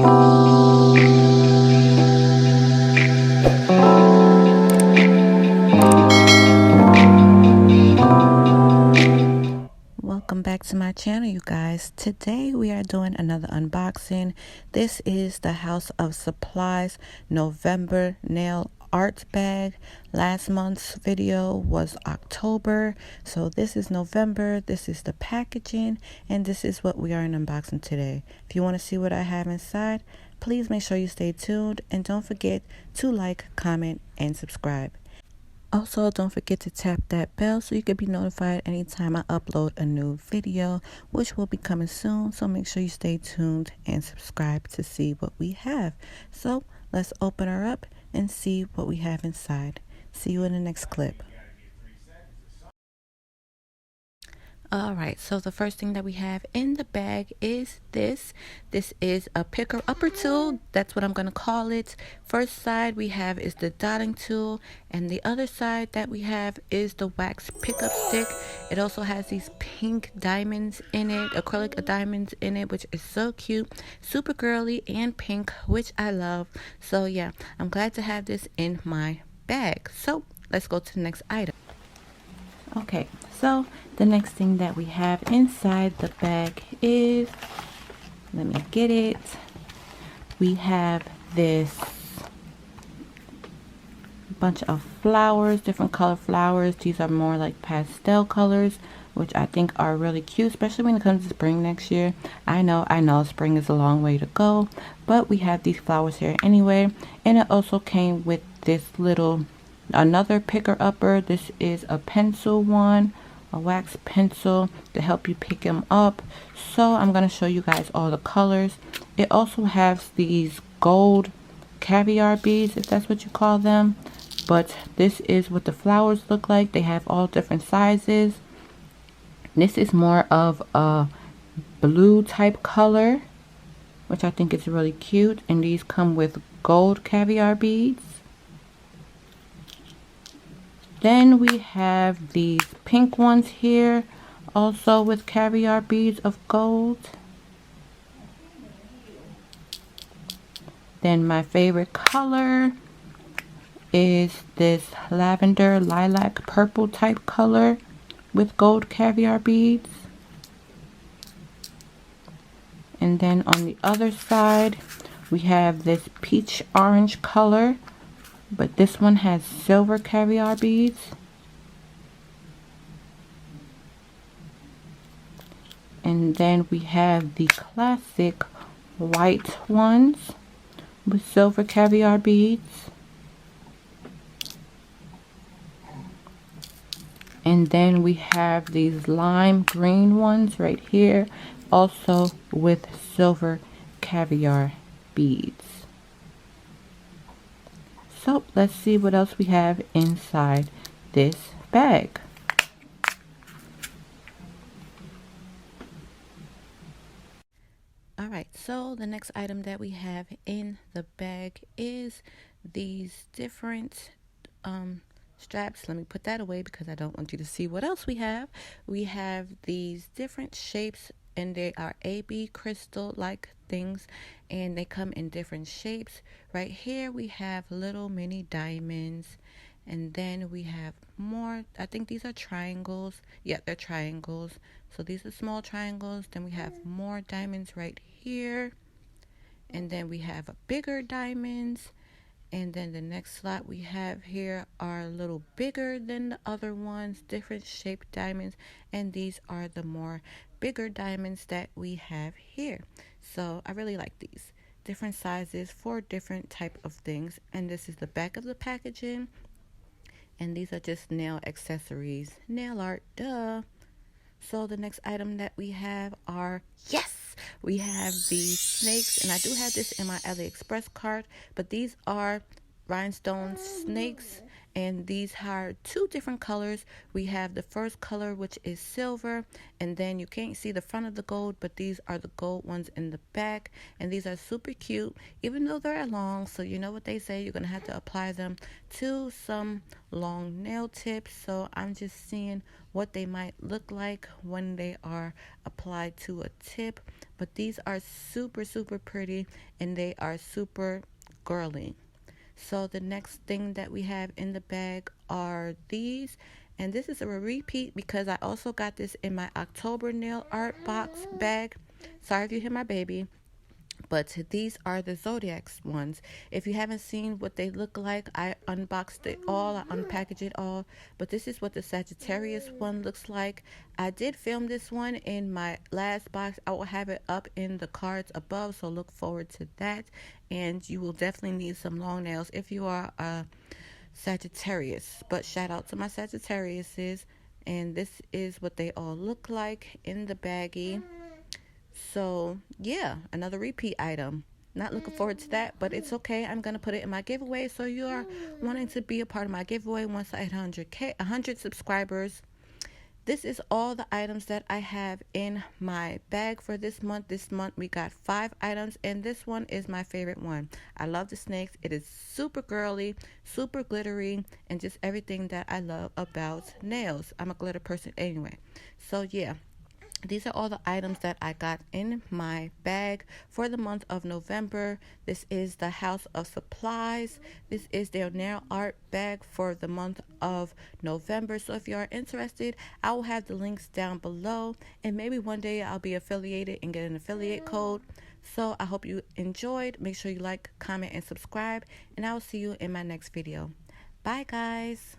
Welcome back to my channel, you guys. Today we are doing another unboxing. This is the House of Suppliez November nail art bag. Last month's video was October, so this is November. This is the packaging, and this is what we are unboxing today. If you want to see what I have inside, please make sure you stay tuned, and don't forget to like, comment, and subscribe. Also, don't forget to tap that bell so you can be notified anytime I upload a new video, which will be coming soon. So make sure you stay tuned and subscribe to see what we have. So let's open her up and see what we have inside. See you in the next clip. Alright, so the first thing that we have in the bag is this. This is a picker-upper tool. That's what I'm going to call it. First side we have is the dotting tool, and the other side that we have is the wax pickup stick. It also has these pink diamonds in it, acrylic diamonds in it, which is so cute. Super girly and pink, which I love. So yeah, I'm glad to have this in my bag. So let's go to the next item. Okay, so the next thing that we have inside the bag is, let me get it, we have this bunch of flowers, different color flowers. These are more like pastel colors, which I think are really cute, especially when it comes to spring next year. I know spring is a long way to go, but we have these flowers here anyway. And it also came with this little another picker upper. This is a pencil one, a wax pencil to help you pick them up. So I'm going to show you guys all the colors. It also has these gold caviar beads, if that's what you call them, but this is what the flowers look like. They have all different sizes. This is more of a blue type color, which I think is really cute, and these come with gold caviar beads. Then we have these pink ones here, also with caviar beads of gold. Then my favorite color is this lavender, lilac, purple type color with gold caviar beads. And then on the other side, we have this peach orange color, but this one has silver caviar beads. And then we have the classic white ones with silver caviar beads. And then we have these lime green ones right here, also with silver caviar beads. So let's see what else we have inside this bag. Alright, so the next item that we have in the bag is these different straps. Let me put that away because I don't want you to see what else we have. We have these different shapes, and they are AB crystal like things, and they come in different shapes. Right here we have little mini diamonds, and then we have more. I think these are triangles. Yeah, they're triangles. So these are small triangles. Then we have more diamonds right here, and then we have bigger diamonds. And then the next slot we have here are a little bigger than the other ones, different shaped diamonds, and these are the more bigger diamonds that we have here. So I really like these different sizes for different type of things. And this is the back of the packaging, and these are just nail accessories, nail art, duh. So the next item that we have are, yes, we have these snakes, and I do have this in my AliExpress cart, but these are rhinestone snakes, And these are two different colors. We have the first color, which is silver, and then you can't see the front of the gold, but these are the gold ones in the back, and these are super cute, even though they're long. So you know what they say, you're gonna have to apply them to some long nail tips. So I'm just seeing what they might look like when they are applied to a tip. But these are super pretty, and they are super girly. So the next thing that we have in the bag are these, and this is a repeat because I also got this in my October nail art box bag. Sorry if you hear my baby. But these are the Zodiacs ones. If you haven't seen what they look like, I unboxed it all, I unpackaged it all. But this is what the Sagittarius one looks like. I did film this one in my last box. I will have it up in the cards above, so look forward to that. And you will definitely need some long nails if you are a Sagittarius. But shout out to my Sagittariuses. And this is what they all look like in the baggie. So yeah, another repeat item. Not looking forward to that, but it's okay. I'm gonna put it in my giveaway. So you are wanting to be a part of my giveaway once I hit 100 subscribers. This is all the items that I have in my bag for this month. This month we got 5 items, and this one is my favorite one. I love the snakes. It is super girly, super glittery, and just everything that I love about nails. I'm a glitter person anyway. So yeah. These are all the items that I got in my bag for the month of November. This is the House of Suppliez. This is their nail art bag for the month of November. So if you are interested, I will have the links down below. And maybe one day I'll be affiliated and get an affiliate code. So I hope you enjoyed. Make sure you like, comment, and subscribe. And I will see you in my next video. Bye, guys.